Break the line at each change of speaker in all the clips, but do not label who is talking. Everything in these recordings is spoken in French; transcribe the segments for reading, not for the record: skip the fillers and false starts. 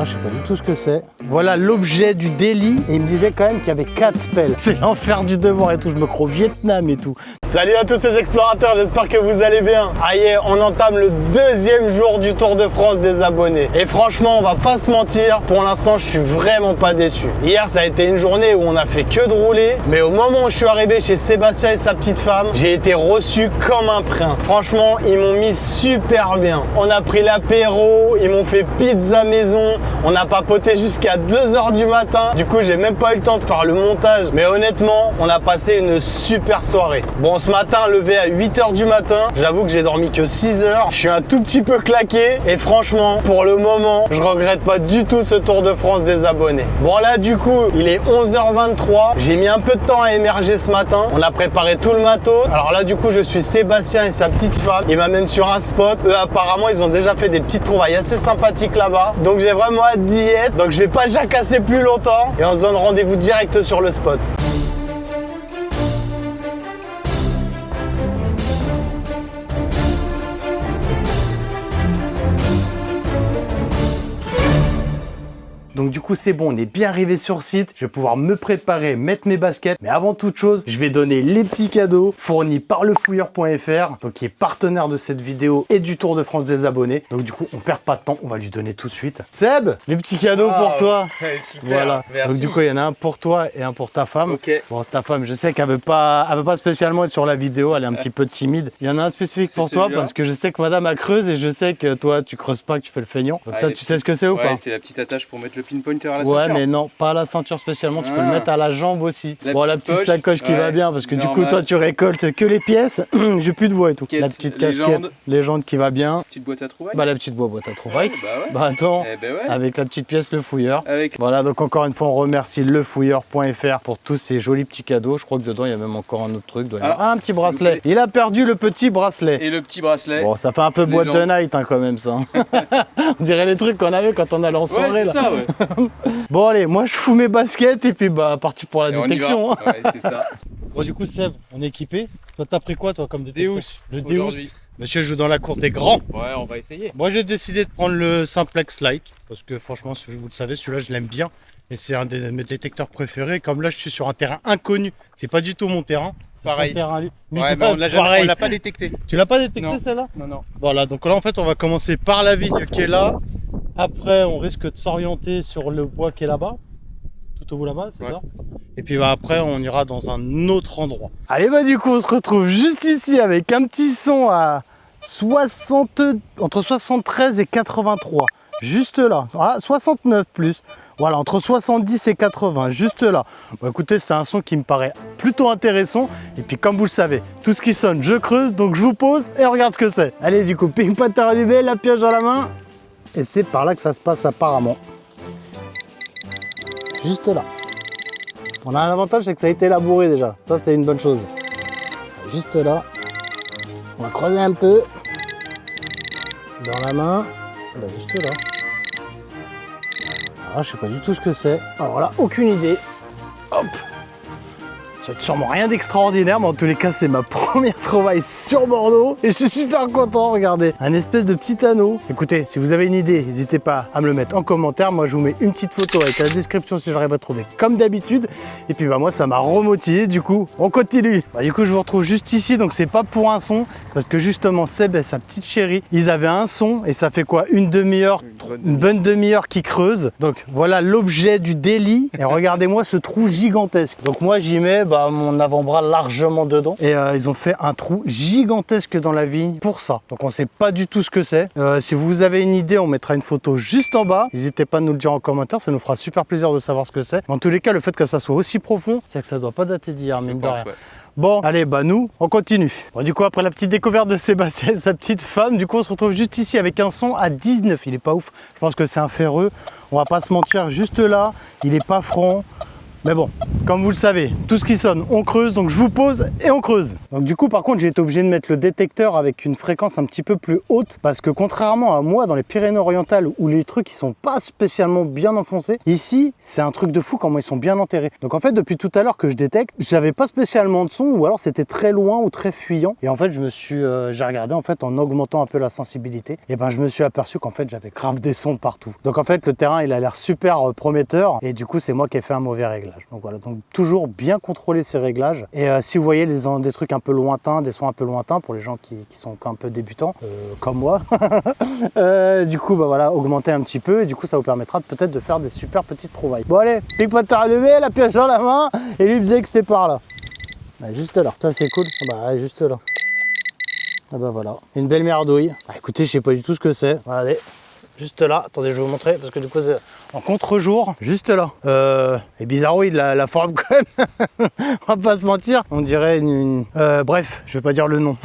Ah, je sais pas du tout ce que c'est. Voilà l'objet du délit. Et il me disait quand même qu'il y avait 4 pelles. C'est l'enfer du devoir et tout. Je me crois au Vietnam et tout. Salut à tous les explorateurs, j'espère que vous allez bien. Aïe, on entame le 2e jour du Tour de France des abonnés. Et franchement, on va pas se mentir, pour l'instant, je suis vraiment pas déçu. Hier, ça a été une journée où on a fait que de rouler. Mais au moment où je suis arrivé chez Sébastien et sa petite femme, j'ai été reçu comme un prince. Franchement, ils m'ont mis super bien. On a pris l'apéro, ils m'ont fait pizza maison. On a papoté jusqu'à 2 h du matin. Du coup, j'ai même pas eu le temps de faire le montage. Mais honnêtement, on a passé une super soirée. Bon, ce matin, levé à 8 h du matin, j'avoue que j'ai dormi que 6 heures. Je suis un tout petit peu claqué. Et franchement, pour le moment, je regrette pas du tout ce Tour de France des abonnés. Bon, là, du coup, il est 11 h 23. J'ai mis un peu de temps à émerger ce matin. On a préparé tout le matos. Alors là, du coup, je suis Sébastien et sa petite femme. Ils m'amènent sur un spot. Eux, apparemment, ils ont déjà fait des petites trouvailles assez sympathiques là-bas. Donc, j'ai vraiment hâte d'y être. Donc, je vais pas jacasser plus longtemps. Et on se donne rendez-vous direct sur le spot. Donc du coup c'est bon, on est bien arrivé sur site, je vais pouvoir me préparer, mettre mes baskets, mais avant toute chose, je vais donner les petits cadeaux fournis par lefouilleur.fr, donc qui est partenaire de cette vidéo et du Tour de France des abonnés. Donc du coup on perd pas de temps, on va lui donner tout de suite. Seb, les petits cadeaux pour toi.
Ouais, super,
voilà.
merci.
Donc du coup il y en a un pour toi et un pour ta femme.
Ok.
Bon, ta femme, je sais qu'elle veut pas spécialement être sur la vidéo, elle est un petit peu timide. Il y en a un spécifique pour toi parce que je sais que madame a creuse et je sais que toi tu creuses pas, que tu fais le feignant. Donc ça tu sais ce que c'est ou pas?
Ouais, c'est la petite attache pour mettre le pinpointer à la ceinture.
Ouais, mais non, pas à la ceinture spécialement, tu peux le mettre à la jambe aussi. Bon, la petite sacoche qui va bien, parce que du coup, toi, tu récoltes que les pièces, j'ai plus de voix et tout. La petite casquette, légende qui va bien.
Petite boîte à trouvailles.
Bah, la petite boîte à trouvailles.
Ouais, bah ouais.
Bah, attends, avec la petite pièce, le fouilleur. Voilà, donc encore une fois, on remercie lefouilleur.fr pour tous ces jolis petits cadeaux. Je crois que dedans, il y a même encore un autre truc. Un petit bracelet. Il a perdu le petit bracelet.
Et le petit bracelet.
Bon, ça fait un peu boîte de night hein, quand même, ça. On dirait les trucs qu'on avait quand on allait en soirée.
Ouais, c'est ça, ouais.
Bon allez, moi je fous mes baskets et puis bah parti pour la détection.
Hein. Ouais, c'est ça.
Bon du coup Seb, on est équipé. Toi t'as pris quoi toi comme détecteur?
Deus.
Le Deus. Monsieur joue dans la cour des grands.
Ouais, on va essayer.
Moi j'ai décidé de prendre le Simplex Lite parce que franchement, vous le savez, celui-là je l'aime bien et c'est un de mes détecteurs préférés. Comme là je suis sur un terrain inconnu, c'est pas du tout mon terrain.
Pareil.
Terrain,
ouais, mais on l'a pas détecté.
Tu l'as pas détecté celle-là?
Non, non.
Voilà, donc là en fait on va commencer par la vigne qui est là. Après on risque de s'orienter sur le bois qui est là-bas. Tout au bout là-bas, c'est ça? Et puis bah, après on ira dans un autre endroit. Allez bah du coup on se retrouve juste ici avec un petit son à entre 73 et 83. Juste là, 69 plus. Voilà, entre 70 et 80, juste là. Bon, écoutez, c'est un son qui me paraît plutôt intéressant. Et puis comme vous le savez, tout ce qui sonne, je creuse. Donc je vous pose et on regarde ce que c'est. Allez du coup, ping pas de arrivée, la pioche dans la main. Et c'est par là que ça se passe apparemment. Juste là. On a un avantage, c'est que ça a été labouré déjà. Ça, c'est une bonne chose. Juste là. On va creuser un peu. Dans la main. Là, juste là. Ah, je sais pas du tout ce que c'est. Alors là, aucune idée. Hop. Ça va être sûrement rien d'extraordinaire, mais en tous les cas, c'est ma première trouvaille sur Bordeaux. Et je suis super content, regardez. Un espèce de petit anneau. Écoutez, si vous avez une idée, n'hésitez pas à me le mettre en commentaire. Moi, je vous mets une petite photo avec la description si j'arrive à trouver comme d'habitude. Et puis, bah, moi, ça m'a remotivé. Du coup, on continue. Bah, du coup, je vous retrouve juste ici. Donc, c'est pas pour un son. C'est parce que justement, Seb et sa petite chérie, ils avaient un son. Et ça fait quoi? Une demi-heure, une bonne demi-heure qui creuse. Donc, voilà l'objet du délit. Et regardez-moi ce trou gigantesque. Donc, moi, j'y mets mon avant-bras largement dedans et ils ont fait un trou gigantesque dans la vigne pour ça. Donc on sait pas du tout ce que c'est. Si vous avez une idée, on mettra une photo juste en bas. N'hésitez pas à nous le dire en commentaire, ça nous fera super plaisir de savoir ce que c'est. En tous les cas, le fait que ça soit aussi profond, c'est que ça doit pas dater d'hier, mine de rien. Ouais. Bon, allez, bah nous, on continue. Bon, du coup, après la petite découverte de Sébastien et sa petite femme, du coup, on se retrouve juste ici avec un son à 19. Il est pas ouf. Je pense que c'est un ferreux. On va pas se mentir, juste là, il est pas franc. Mais bon, comme vous le savez, tout ce qui sonne, on creuse, donc je vous pose et on creuse. Donc du coup, par contre, j'ai été obligé de mettre le détecteur avec une fréquence un petit peu plus haute parce que contrairement à moi, dans les Pyrénées-Orientales où les trucs ils sont pas spécialement bien enfoncés, ici, c'est un truc de fou comment ils sont bien enterrés. Donc en fait, depuis tout à l'heure que je détecte, j'avais pas spécialement de son ou alors c'était très loin ou très fuyant. Et en fait, j'ai regardé en fait en augmentant un peu la sensibilité, et ben je me suis aperçu qu'en fait, j'avais grave des sons partout. Donc en fait, le terrain, il a l'air super prometteur et du coup, c'est moi qui ai fait un mauvais réglage. Donc voilà, donc toujours bien contrôler ces réglages. Et si vous voyez des trucs un peu lointains, des sons un peu lointains pour les gens qui sont un peu débutants, comme moi, du coup, bah voilà, augmenter un petit peu et du coup, ça vous permettra peut-être de faire des super petites trouvailles. Bon allez, pique-pote à lever, la pioche dans la main et lui il me disait que c'était par là. Bah, juste là, ça c'est cool. Bah juste là. Ah bah voilà, une belle merdouille. Bah, écoutez, je sais pas du tout ce que c'est. Regardez. Juste là, attendez, je vais vous montrer parce que du coup c'est en contre-jour, juste là. Et bizarroïde la forme quand même. On va pas se mentir. On dirait bref, je vais pas dire le nom.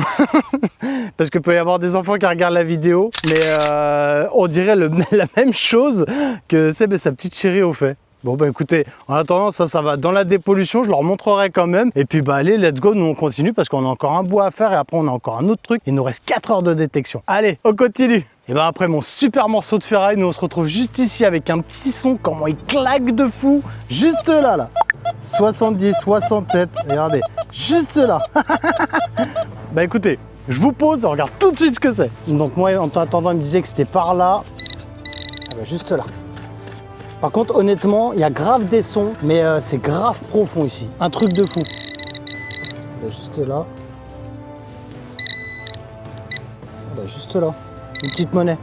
Parce que peut y avoir des enfants qui regardent la vidéo, mais on dirait la même chose que Seb et sa petite chérie au fait. Bon bah écoutez, en attendant ça va dans la dépollution, je leur montrerai quand même. Et puis bah allez, let's go, nous on continue parce qu'on a encore un bout à faire et après on a encore un autre truc. Il nous reste 4 heures de détection. Allez, on continue. Et ben après mon super morceau de ferraille, nous on se retrouve juste ici avec un petit son, comment il claque de fou. Juste là. 70, 67, regardez, juste là. Bah écoutez, je vous pose, on regarde tout de suite ce que c'est. Donc moi en attendant il me disait que c'était par là. Ah bah juste là. Par contre, honnêtement, il y a grave des sons, mais c'est grave profond ici. Un truc de fou. Juste là. Juste là. Une petite monnaie.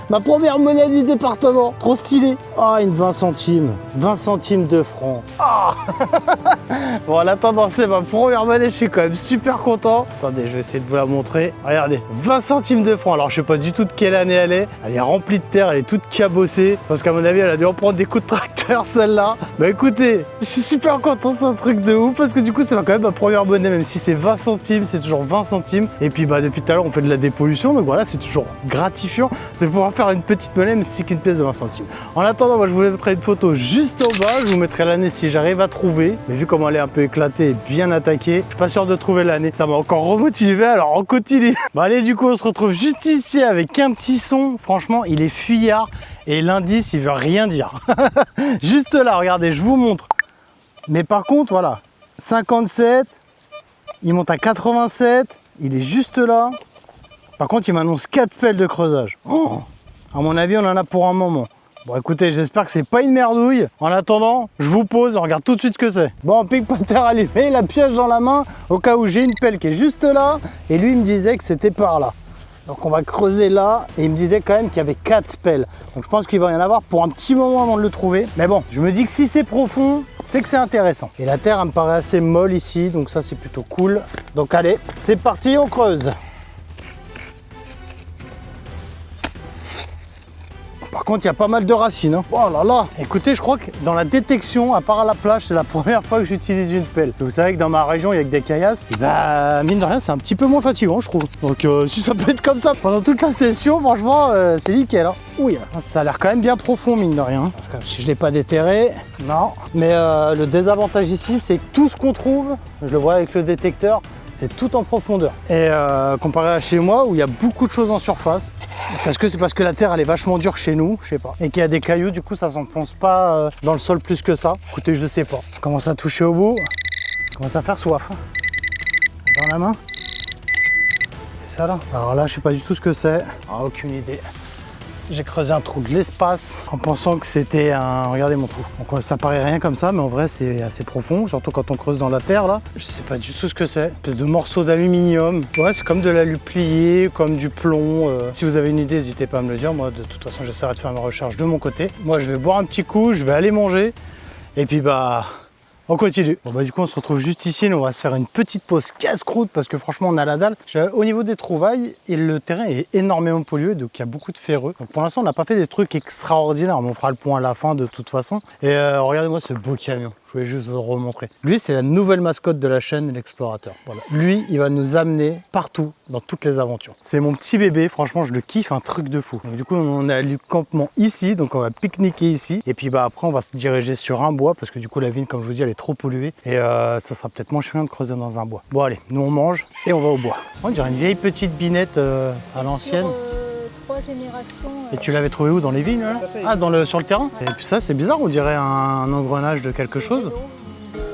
Ma première monnaie du département. Trop stylé. Ah, une 20 centimes. 20 centimes de francs. Ah. Bon, en attendant, c'est ma première monnaie. Je suis quand même super content. Attendez, je vais essayer de vous la montrer. Regardez, 20 centimes de francs. Alors, je sais pas du tout de quelle année elle est. Elle est remplie de terre. Elle est toute cabossée. Parce qu'à mon avis, elle a dû en prendre des coups de tracteur, celle-là. Bah écoutez, je suis super content. C'est un truc de ouf. Parce que du coup, c'est quand même ma première monnaie. Même si c'est 20 centimes, c'est toujours 20 centimes. Et puis, bah, depuis tout à l'heure, on fait de la dépollution. Donc voilà, c'est toujours gratifiant de pouvoir faire une petite monnaie mais c'est qu'une pièce de 20 centimes. En attendant, moi je vous mettrai une photo juste au bas, je vous mettrai l'année si j'arrive à trouver, mais vu comment elle est un peu éclatée et bien attaquée, je suis pas sûr de trouver l'année. Ça m'a encore remotivé, alors on continue. Bon allez, du coup on se retrouve juste ici avec un petit son, franchement il est fuyard et l'indice il veut rien dire. Juste là, regardez, je vous montre. Mais par contre voilà, 57, il monte à 87, il est juste là. Par contre, il m'annonce 4 pelles de creusage. Oh, à mon avis, on en a pour un moment. Bon, écoutez, j'espère que c'est pas une merdouille. En attendant, je vous pose, on regarde tout de suite ce que c'est. Bon, pique-potter allumé, la pioche dans la main, au cas où j'ai une pelle qui est juste là. Et lui, il me disait que c'était par là. Donc, on va creuser là. Et il me disait quand même qu'il y avait 4 pelles. Donc, je pense qu'il va y en avoir pour un petit moment avant de le trouver. Mais bon, je me dis que si c'est profond, c'est que c'est intéressant. Et la terre, elle me paraît assez molle ici. Donc, ça, c'est plutôt cool. Donc, allez, c'est parti, on creuse. Par contre, il y a pas mal de racines. Hein. Oh là là. Écoutez, je crois que dans la détection, à part à la plage, c'est la première fois que j'utilise une pelle. Vous savez que dans ma région, il y a que des caillasses. Et bah, mine de rien, c'est un petit peu moins fatigant, je trouve. Donc, si ça peut être comme ça pendant toute la session, franchement, c'est nickel. Hein. Oui, ça a l'air quand même bien profond, mine de rien. Parce que si je ne l'ai pas déterré, non. Mais le désavantage ici, c'est que tout ce qu'on trouve, je le vois avec le détecteur, c'est tout en profondeur. Et comparé à chez moi où il y a beaucoup de choses en surface, parce que la terre elle est vachement dure chez nous, je sais pas, et qu'il y a des cailloux, du coup ça s'enfonce pas dans le sol plus que ça. Écoutez, je sais pas. Je commence à toucher au bout, je commence à faire soif. Dans la main, c'est ça là. Alors là, je sais pas du tout ce que c'est. Ah, aucune idée. J'ai creusé un trou de l'espace en pensant que c'était un... Regardez mon trou. Donc ça paraît rien comme ça, mais en vrai c'est assez profond, surtout quand on creuse dans la terre là. Je sais pas du tout ce que c'est. Une espèce de morceau d'aluminium. Ouais, c'est comme de l'alu plié, comme du plomb. Si vous avez une idée, n'hésitez pas à me le dire. Moi, de toute façon, j'essaierai de faire ma recherche de mon côté. Moi, je vais boire un petit coup, je vais aller manger. Et puis bah... on continue. Bon bah du coup on se retrouve juste ici, nous on va se faire une petite pause casse-croûte parce que franchement on a la dalle. Au niveau des trouvailles, et le terrain est énormément pollué, donc il y a beaucoup de ferreux. Donc pour l'instant on n'a pas fait des trucs extraordinaires, mais on fera le point à la fin de toute façon. Et regardez-moi ce beau camion. Je voulais juste vous le remontrer. Lui, c'est la nouvelle mascotte de la chaîne, l'explorateur. Voilà. Lui, il va nous amener partout, dans toutes les aventures. C'est mon petit bébé, franchement, je le kiffe, un truc de fou. Donc du coup, on a le campement ici, donc on va pique-niquer ici. Et puis bah après, on va se diriger sur un bois, parce que du coup, la vigne, comme je vous dis, elle est trop polluée. Et ça sera peut-être moins chiant de creuser dans un bois. Bon allez, nous on mange et on va au bois. On dirait une vieille petite binette à l'ancienne.
3 générations.
Et tu l'avais trouvé où, dans les vignes là? Ah, sur le terrain? Et puis ça, c'est bizarre, on dirait un engrenage de quelque chose.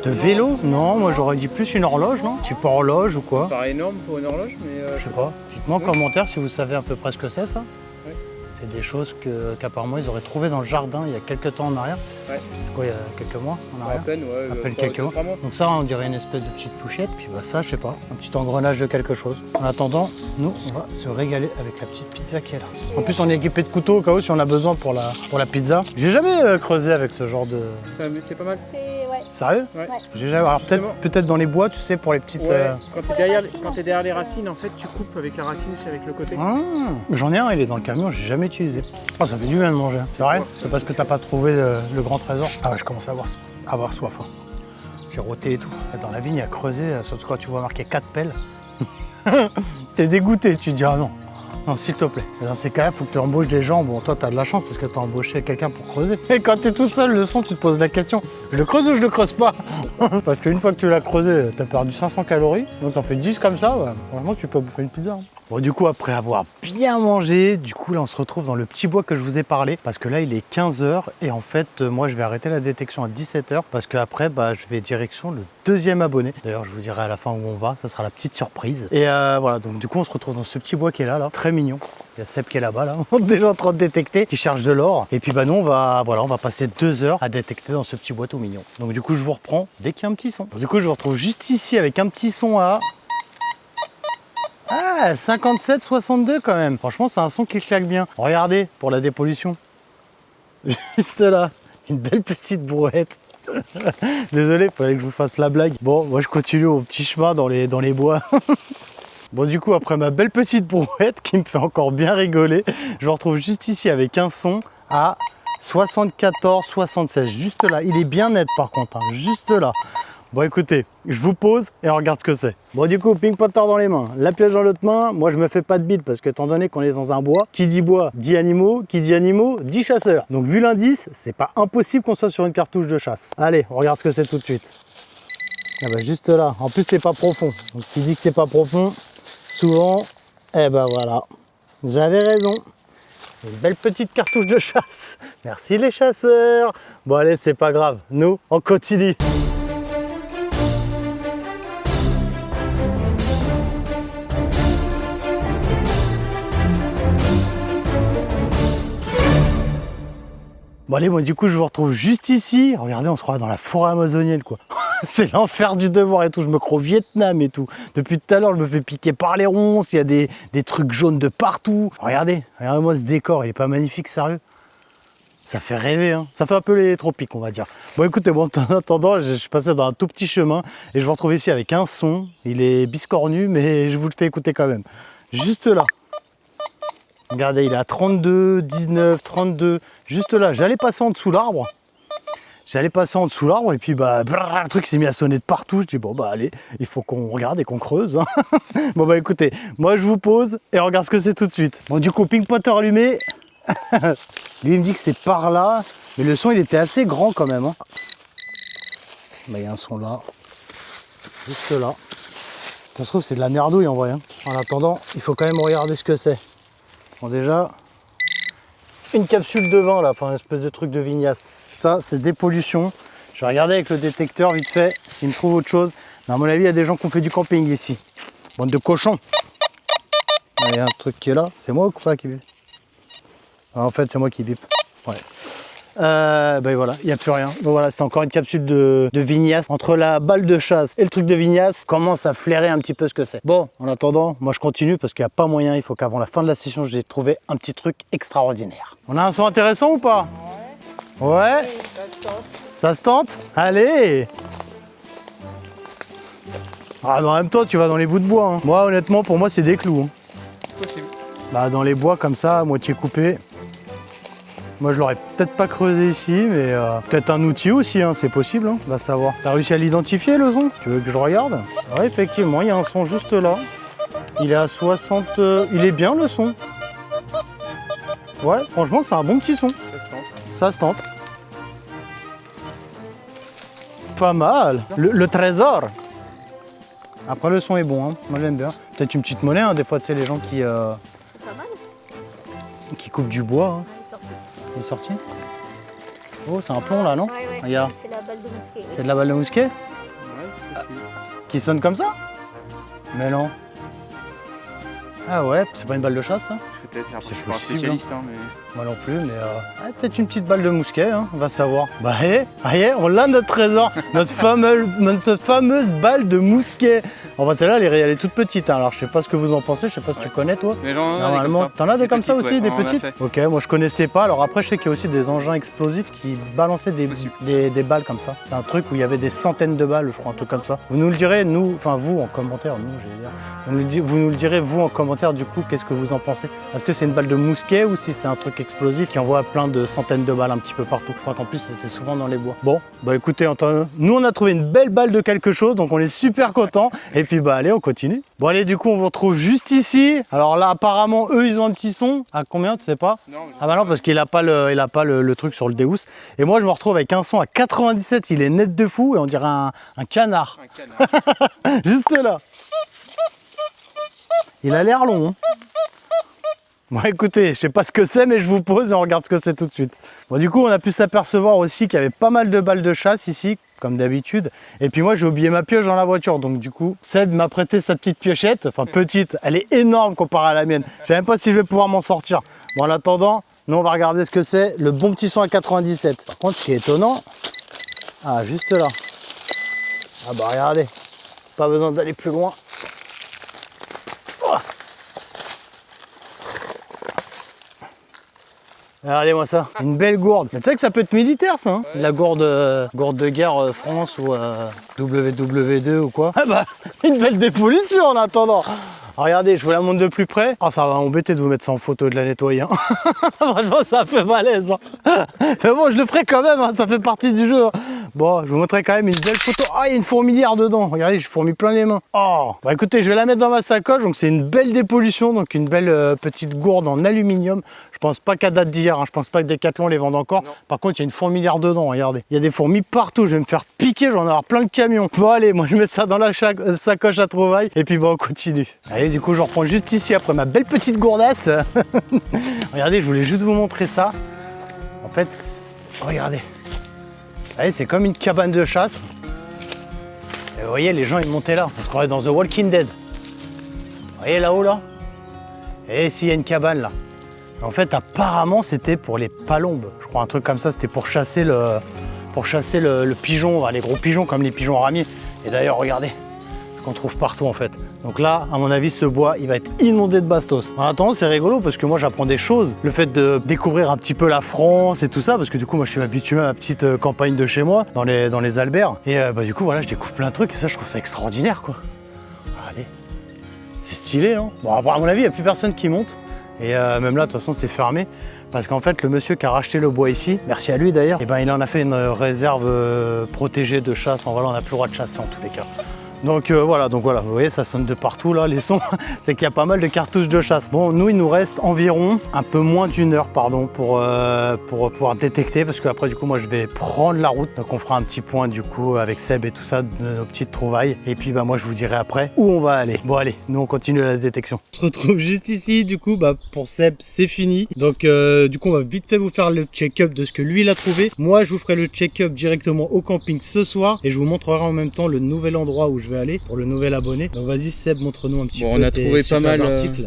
De vélo? Non, moi j'aurais dit plus une horloge, non? C'est pas horloge ou quoi?
Ça paraît énorme pour une horloge, mais
Je sais pas. Dites-moi en commentaire si vous savez à peu près ce que c'est ça.
Ouais.
C'est des choses qu'apparemment ils auraient trouvé dans le jardin il y a quelques temps en arrière.
Ouais.
C'est quoi, il y a quelques mois en
à
arrière?
peine, ouais.
À peine quelques mois. Donc ça, on dirait une espèce de petite pouchette. Puis bah ça, je sais pas, un petit engrenage de quelque chose. En attendant, nous, on va se régaler avec la petite pizza qui est là. En plus, on est équipé de couteaux au cas où si on a besoin pour la pizza. J'ai jamais creusé avec ce genre de...
C'est pas mal.
Ouais.
Sérieux?
Ouais.
J'ai jamais... Alors
Justement.
peut-être dans les bois, tu sais, pour les petites...
Ouais, quand t'es derrière les racines, en fait, tu coupes avec la racine, c'est avec le côté.
Ah, j'en ai un, il est dans le camion, j'ai jamais utilisé. Oh, ça fait du bien de manger. C'est vrai?
Ouais.
C'est parce que t'as pas trouvé le grand trésor? Ah ouais, je commence à avoir soif. Hein. J'ai roté et tout. Dans la vigne, il y a creusé, surtout quand tu vois marqué 4 pelles. T'es dégoûté, tu te dis ah non. Non, s'il te plaît. Et dans ces cas-là, il faut que tu embauches des gens. Bon, toi, t'as de la chance parce que t'as embauché quelqu'un pour creuser. Et quand t'es tout seul, le son, tu te poses la question. Je le creuse ou je le creuse pas? Parce qu'une fois que tu l'as creusé, t'as perdu 500 calories. Donc t'en fais 10 comme ça, ouais. Franchement, tu peux bouffer une pizza. Hein. Bon, du coup, après avoir bien mangé, du coup, là, on se retrouve dans le petit bois que je vous ai parlé. Parce que là, il est 15h. Et en fait, moi, je vais arrêter la détection à 17h. Parce qu'après, bah, je vais direction le 2e abonné. D'ailleurs, je vous dirai à la fin où on va. Ça sera la petite surprise. Et voilà, donc du coup, on se retrouve dans ce petit bois qui est là. Très mignon. Il y a Seb qui est là-bas, là. On est déjà en train de détecter, qui cherche de l'or. Et puis, bah, nous, on va passer 2 heures à détecter dans ce petit bois tout mignon. Donc, du coup, je vous reprends dès qu'il y a un petit son. Du coup, je vous retrouve juste ici avec un petit son à... Ah, 57-62 quand même. Franchement, c'est un son qui claque bien. Regardez, pour la dépollution. Juste là, une belle petite brouette. Désolé, il fallait que je vous fasse la blague. Bon, moi je continue au petit chemin dans les bois. Bon, du coup, après ma belle petite brouette qui me fait encore bien rigoler, je me retrouve juste ici avec un son à 74-76. Juste là, il est bien net par contre, hein. Juste là. Bon écoutez, je vous pose et on regarde ce que c'est. Bon du coup, ping potter dans les mains, la pioche dans l'autre main. Moi je me fais pas de bide parce que étant donné qu'on est dans un bois, qui dit bois dit animaux, qui dit animaux dit chasseurs. Donc vu l'indice, c'est pas impossible qu'on soit sur une cartouche de chasse. Allez, on regarde ce que c'est tout de suite. Ah bah juste là, en plus c'est pas profond. Donc qui dit que c'est pas profond, souvent, eh ben voilà, j'avais raison. Une belle petite cartouche de chasse. Merci les chasseurs. Bon allez, c'est pas grave, nous on continue. Bon allez, moi du coup je vous retrouve juste ici. Regardez, on se croit dans la forêt amazonienne quoi. C'est l'enfer du devoir et tout, je me crois au Vietnam et tout. Depuis tout à l'heure, je me fais piquer par les ronces, il y a des trucs jaunes de partout. Regardez-moi ce décor, il est pas magnifique, sérieux? Ça fait rêver, hein. Ça fait un peu les tropiques, on va dire. Bon écoutez, bon, en attendant, je suis passé dans un tout petit chemin et je vous retrouve ici avec un son. Il est biscornu, mais je vous le fais écouter quand même. Juste là. Regardez, il est à 32, 19, 32, juste là. J'allais passer en dessous l'arbre. Et puis bah le truc s'est mis à sonner de partout. Je dis bon bah allez, il faut qu'on regarde et qu'on creuse. Hein. Bon bah écoutez, moi je vous pose et on regarde ce que c'est tout de suite. Bon du coup, ping potter allumé. Lui il me dit que c'est par là, mais le son il était assez grand quand même. Hein. Bah il y a un son là, juste là. Ça se trouve c'est de la merdouille en vrai. Hein. En attendant, il faut quand même regarder ce que c'est. Bon déjà, une capsule de vin là, enfin une espèce de truc de vignasse. Ça c'est dépollution. Je vais regarder avec le détecteur vite fait s'il me trouve autre chose. Mais à mon avis, il y a des gens qui ont fait du camping ici. Bande de cochons. Il y a un truc qui est là. C'est moi ou pas qui bip? En fait, c'est moi qui bip. Ouais. Ben voilà, il n'y a plus rien. Donc voilà, c'est encore une capsule de vignasse. Entre la balle de chasse et le truc de vignasse, commence à flairer un petit peu ce que c'est. Bon, en attendant, moi je continue parce qu'il n'y a pas moyen. Il faut qu'avant la fin de la session, je vais trouver un petit truc extraordinaire. On a un son intéressant ou pas? Ouais. Ça se tente? Allez. Ah, en même temps, tu vas dans les bouts de bois. Hein. Moi, honnêtement, pour moi, c'est des clous. Hein.
Possible.
Bah, dans les bois comme ça, à moitié coupé. Moi je l'aurais peut-être pas creusé ici, mais peut-être un outil aussi, hein, c'est possible, hein, on va savoir. T'as réussi à l'identifier le son? Tu veux que je regarde? Ouais, effectivement, il y a un son juste là. Il est à 60... il est bien le son. Ouais, franchement c'est un bon petit son.
Ça se tente.
Ça se tente. Pas mal. Le trésor. Après le son est bon, hein. Moi j'aime bien. Peut-être une petite monnaie, hein. Des fois tu sais les gens qui
Pas mal.
coupent du bois. Hein.
Il est sorti.
Il est sorti. Oh c'est un plomb là, non?
Ouais.
Regarde.
C'est la balle de mousquet.
C'est de la balle de mousquet
Ouais, c'est possible.
qui sonne comme ça? Mais non. Ah ouais, c'est pas une balle de chasse ça?
Peut-être, après
C'est
je suis pas un
possible,
spécialiste, hein, mais...
Moi non plus, mais peut-être une petite balle de mousquet, hein, on va savoir. Bah on l'a notre trésor, notre fameuse balle de mousquet. Enfin celle-là, elle est toute petite, hein. Alors je sais pas ce que vous en pensez, je sais pas si tu connais toi.
Mais j'en ai
Normalement, t'en as des comme ça aussi,
ouais,
des
on en a
petites?
fait.
Ok, moi je connaissais pas. Alors après, je sais qu'il y a aussi des engins explosifs qui balançaient des balles comme ça. C'est un truc où il y avait des centaines de balles, je crois, un truc comme ça. Vous nous le direz, nous, enfin vous en commentaire, nous, j'allais dire. Vous nous le direz, vous en commentaire, du coup, qu'est-ce que vous en pensez? Est-ce que c'est une balle de mousquet ou si c'est un truc explosif qui envoie plein de centaines de balles un petit peu partout? Je crois qu'en plus, c'était souvent dans les bois. Bon, bah écoutez, nous, on a trouvé une belle balle de quelque chose, donc on est super contents. Et puis, bah allez, on continue. Bon, allez, du coup, on vous retrouve juste ici. Alors là, apparemment, eux, ils ont un petit son. À combien, tu sais pas?
Non,
Ah bah non, parce qu'il a pas le truc sur le Deus. Et moi, je me retrouve avec un son à 97. Il est net de fou et on dirait un canard.
un canard.
Juste là. Il a l'air long. Hein. Bon écoutez, je sais pas ce que c'est, mais je vous pose et on regarde ce que c'est tout de suite. Bon du coup, on a pu s'apercevoir aussi qu'il y avait pas mal de balles de chasse ici, comme d'habitude. Et puis moi, j'ai oublié ma pioche dans la voiture. Donc du coup, Seb m'a prêté sa petite piochette. Enfin petite, elle est énorme comparée à la mienne. Je sais même pas si je vais pouvoir m'en sortir. Bon en attendant, nous on va regarder ce que c'est. Le bon petit son à 97. Par contre, ce qui est étonnant... Ah, juste là. Ah bah regardez. Pas besoin d'aller plus loin. Oh. Regardez-moi ça, une belle gourde. Mais tu sais que ça peut être militaire ça, hein, ouais. La gourde de guerre France ou WW2 ou quoi. Ah bah, une belle dépollution en attendant. Regardez, je vous la montre de plus près. Ah, ça va m'embêter de vous mettre ça en photo et de la nettoyer. Hein. Franchement, c'est un peu malaise. Hein. Mais bon, je le ferai quand même, hein, ça fait partie du jeu. Hein. Bon, je vous montrerai quand même une belle photo. Ah, il y a une fourmilière dedans. Regardez, j'ai fourmi plein les mains. Oh, bah écoutez, je vais la mettre dans ma sacoche. Donc, c'est une belle dépollution. Donc, une belle petite gourde en aluminium. Je pense pas qu'à date d'hier. Hein. Je pense pas que Decathlon les vendent encore. Non. Par contre, il y a une fourmilière dedans. Regardez, il y a des fourmis partout. Je vais me faire piquer. Je vais en avoir plein le camion. Bon, allez, moi, je mets ça dans la sacoche à trouvailles. Et puis, bah, on continue. Allez, du coup, je reprends juste ici après ma belle petite gourdasse. Regardez, je voulais juste vous montrer ça. En fait, regardez. Allez, c'est comme une cabane de chasse. Et vous voyez, les gens, ils montaient là. On se croirait dans The Walking Dead. Vous voyez là-haut, là? Et s'il y a une cabane, là. En fait, apparemment, c'était pour les palombes. Je crois un truc comme ça, c'était pour chasser le pigeon, les gros pigeons comme les pigeons ramiers. Et d'ailleurs, regardez. Qu'on trouve partout en fait. Donc là, à mon avis, ce bois, il va être inondé de bastos. En attendant, c'est rigolo parce que moi, j'apprends des choses. Le fait de découvrir un petit peu la France et tout ça, parce que du coup, moi, je suis habitué à ma petite campagne de chez moi, dans les Alberts. Et bah du coup, voilà, je découvre plein de trucs et ça, je trouve ça extraordinaire, quoi. Regardez, c'est stylé, hein. Bon, à mon avis, il n'y a plus personne qui monte. Et même là, de toute façon, c'est fermé. Parce qu'en fait, le monsieur qui a racheté le bois ici, merci à lui d'ailleurs, et ben, il en a fait une réserve protégée de chasse. Enfin, voilà, on n'a plus le droit de chasser en tous les cas. Donc voilà, vous voyez, ça sonne de partout là, les sons, c'est qu'il y a pas mal de cartouches de chasse. Bon, nous, il nous reste environ un peu moins d'une heure, pardon, pour pouvoir détecter, parce qu'après, du coup, moi, je vais prendre la route. Donc, on fera un petit point, du coup, avec Seb et tout ça, de nos petites trouvailles. Et puis, bah, moi, je vous dirai après où on va aller. Bon, allez, nous, on continue la détection. On se retrouve juste ici, du coup, bah, pour Seb, c'est fini. Donc, du coup, on va vite fait vous faire le check-up de ce que lui, il a trouvé. Moi, je vous ferai le check-up directement au camping ce soir, et je vous montrerai en même temps le nouvel endroit où je vais aller pour le nouvel abonné. Donc vas-y Seb, montre-nous un petit peu.
On a trouvé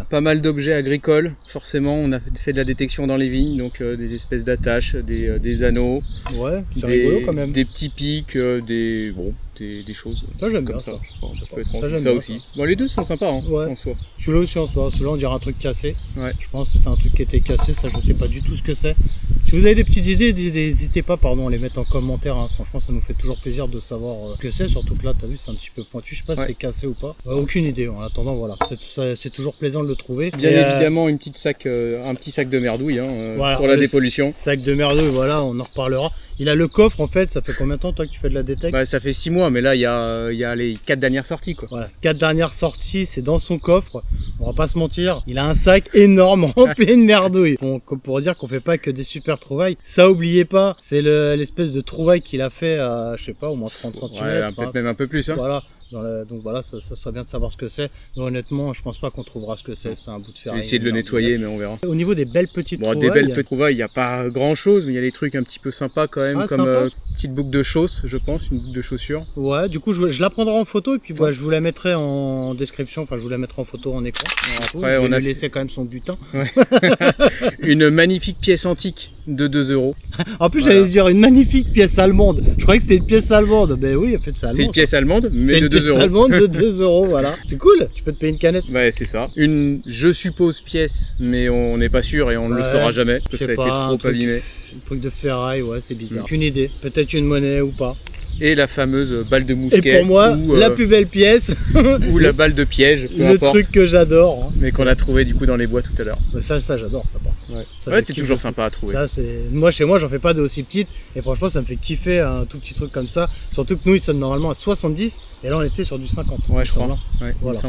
pas mal d'objets agricoles. Forcément, on a fait de la détection dans les vignes, donc des espèces d'attaches, des anneaux.
Ouais, c'est rigolo quand même.
Des petits pics, des des choses.
Ça j'aime
comme
bien
ça.
ça.
Bon, ça peut être
Ça,
rendu
j'aime
ça
bien,
aussi.
ça.
Bon, les deux sont sympas hein,
Ouais.
en soi.
Celui-là aussi en soi, celui-là on dirait un truc cassé.
Ouais.
Je pense que c'était un truc qui était cassé, ça je sais pas du tout ce que c'est. Si vous avez des petites idées, n'hésitez pas à les mettre en commentaire, hein. Franchement ça nous fait toujours plaisir de savoir ce que c'est, surtout que là t'as vu c'est un petit peu pointu, je sais pas si c'est cassé ou pas. Aucune idée, en attendant voilà, c'est toujours plaisant de le trouver.
Bien évidemment un petit sac de merdouille hein,
voilà,
pour la dépollution.
Sac de merdouille, voilà, on en reparlera. Il a le coffre en fait, ça fait combien de temps toi que tu fais de la détecte?
Bah, ça fait 6 mois, mais là il y a les 4 dernières sorties quoi.
Voilà, 4 dernières sorties, c'est dans son coffre. On va pas se mentir, il a un sac énorme rempli de merdouille. Bon, pour dire qu'on fait pas que des super trouvailles. Ça, oubliez pas, c'est l'espèce de trouvaille qu'il a fait à, je sais pas, au moins 30 cm.
Ouais, peut-être même un peu plus. Hein.
Voilà. Donc voilà, ça serait bien de savoir ce que c'est. Mais honnêtement, je pense pas qu'on trouvera ce que c'est. C'est un bout de fer.
Je vais essayer de le nettoyer, mais on verra.
Au niveau des belles petites trouvailles.
Des belles petites trouvailles, il n'y a pas grand chose, mais il y a des trucs un petit peu sympas quand même, comme petite boucle de chausses, je pense, une boucle de chaussure. Ouais, du coup, je la prendrai en photo et puis bah, je vous la mettrai en description. Enfin, je vous la mettrai en photo en écran. Après, on a laissé quand même son butin. Ouais. Une magnifique pièce antique de 2 €.
En plus, j'allais dire une magnifique pièce allemande. Je croyais que c'était une pièce allemande. Ben oui, en fait, c'est allemand.
C'est une pièce allemande, mais de 2 €.
C'est une pièce allemande de 2 €, voilà. C'est cool, tu peux te payer une canette.
Ouais, c'est ça. Une, je suppose, pièce, mais on n'est pas sûr et on ne le saura jamais, parce que ça a été trop abîmé.
Un truc de ferraille, ouais, c'est bizarre. Aucune idée. Peut-être une monnaie ou pas.
Et la fameuse balle de mousquet.
Et pour moi, la plus belle pièce.
Ou la balle de piège, peu importe.
Truc que j'adore. Hein.
Mais qu'on a trouvé du coup dans les bois tout à l'heure.
Ça j'adore ça.
Ouais, c'est toujours sympa à trouver.
Ça, moi, chez moi, j'en fais pas de aussi petites. Et franchement, ça me fait kiffer un tout petit truc comme ça. Surtout que nous, ils sont normalement à 70. Et là, on était sur du 50.
Ouais, je crois.
Ouais, voilà.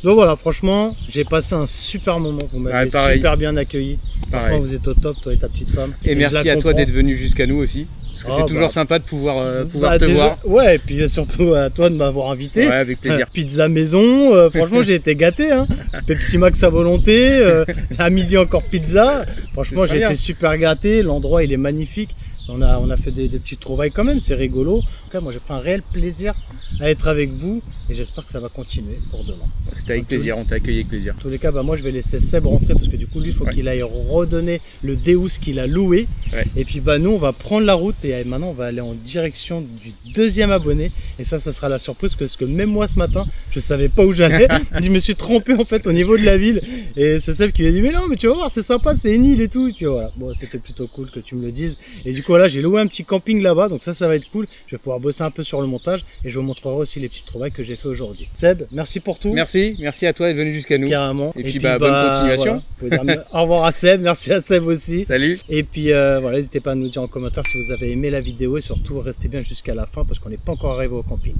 Donc voilà, franchement, j'ai passé un super moment. Vous m'avez super bien accueilli. Franchement, vous êtes au top, toi et ta petite femme.
Et merci à toi d'être venu jusqu'à nous aussi. Parce que c'est toujours sympa de pouvoir te voir.
Ouais, et puis surtout à toi de m'avoir invité.
Ouais, avec plaisir.
Pizza maison, franchement j'ai été gâté. Hein. Pepsi Max à volonté, à midi encore pizza. Franchement j'ai été super gâté, l'endroit il est magnifique. On a fait des petites trouvailles quand même, c'est rigolo. En tout cas, moi j'ai pris un réel plaisir à être avec vous et j'espère que ça va continuer pour demain.
C'était avec plaisir, on t'a accueilli avec plaisir.
En tous les cas, bah, moi je vais laisser Seb rentrer parce que du coup lui il faut qu'il aille redonner le Deus qu'il a loué. Ouais. Et puis bah nous on va prendre la route et maintenant on va aller en direction du deuxième abonné. Et ça sera la surprise parce que même moi ce matin je savais pas où j'allais. Je me suis trompé en fait au niveau de la ville. Et c'est Seb qui m'a dit mais non mais tu vas voir c'est sympa, c'est une île et tout. Et puis voilà, bon c'était plutôt cool que tu me le dises. Et du coup là j'ai loué un petit camping là-bas, donc ça va être cool. Je vais pouvoir bosser un peu sur le montage et je vous montrerai aussi les petites trouvailles que j'ai fait aujourd'hui. Seb, merci pour tout.
Merci à toi d'être venu jusqu'à nous.
Carrément.
Et puis bonne continuation.
Voilà, au revoir à Seb, merci à Seb aussi.
Salut.
Et puis voilà, n'hésitez pas à nous dire en commentaire si vous avez aimé la vidéo et surtout restez bien jusqu'à la fin parce qu'on n'est pas encore arrivé au camping.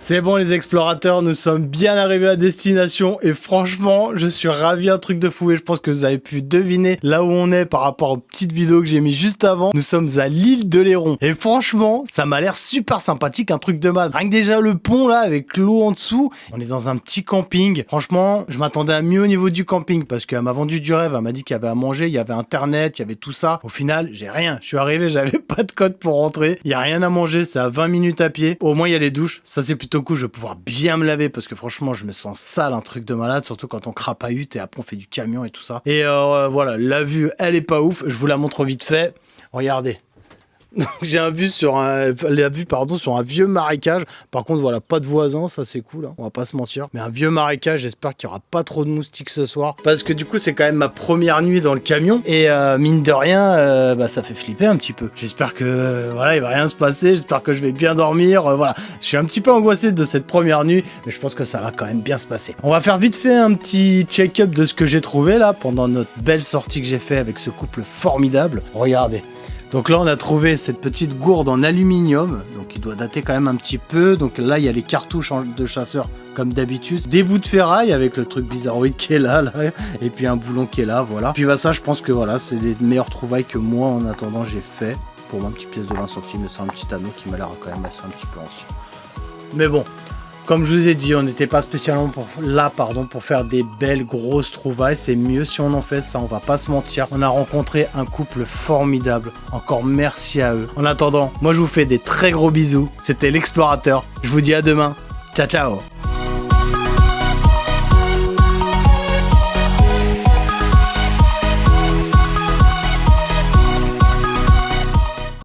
C'est bon les explorateurs, nous sommes bien arrivés à destination et franchement, je suis ravi, un truc de fou et je pense que vous avez pu deviner là où on est par rapport aux petites vidéos que j'ai mis juste avant. Nous sommes à l'île de Léron et franchement, ça m'a l'air super sympathique, un truc de mal. Rien que déjà le pont là avec l'eau en dessous, on est dans un petit camping. Franchement, je m'attendais à mieux au niveau du camping parce qu'elle m'a vendu du rêve, elle m'a dit qu'il y avait à manger, il y avait internet, il y avait tout ça. Au final, j'ai rien. Je suis arrivé, j'avais pas de code pour rentrer. Il y a rien à manger, c'est à 20 minutes à pied. Au moins il y a les douches, ça c'est plutôt cool, je vais pouvoir bien me laver parce que franchement je me sens sale, un truc de malade, surtout quand on crapahute et après on fait du camion et tout ça. Et voilà, la vue elle est pas ouf, je vous la montre vite fait, regardez. Donc j'ai la vue sur un vieux marécage. Par contre voilà, pas de voisins, ça c'est cool, hein, on va pas se mentir. Mais un vieux marécage, j'espère qu'il y aura pas trop de moustiques ce soir. Parce que du coup c'est quand même ma première nuit dans le camion. Et mine de rien, ça fait flipper un petit peu. J'espère que voilà, il va rien se passer, j'espère que je vais bien dormir. Voilà, je suis un petit peu angoissé de cette première nuit, mais je pense que ça va quand même bien se passer. On va faire vite fait un petit check-up de ce que j'ai trouvé là pendant notre belle sortie que j'ai fait avec ce couple formidable. Regardez. Donc là, on a trouvé cette petite gourde en aluminium, donc il doit dater quand même un petit peu. Donc là, il y a les cartouches de chasseur comme d'habitude. Des bouts de ferraille avec le truc bizarroïde qui est là, et puis un boulon qui est là, voilà. Puis bah, ça, je pense que voilà, c'est les meilleures trouvailles que moi, en attendant, j'ai fait. Pour moi, une petite pièce de 20 centimes, c'est un petit anneau qui m'a l'air quand même assez un petit peu ancien. Mais bon. Comme je vous ai dit, on n'était pas spécialement pour faire des belles grosses trouvailles. C'est mieux si on en fait ça, on va pas se mentir. On a rencontré un couple formidable. Encore merci à eux. En attendant, moi je vous fais des très gros bisous. C'était l'Explorateur. Je vous dis à demain. Ciao ciao.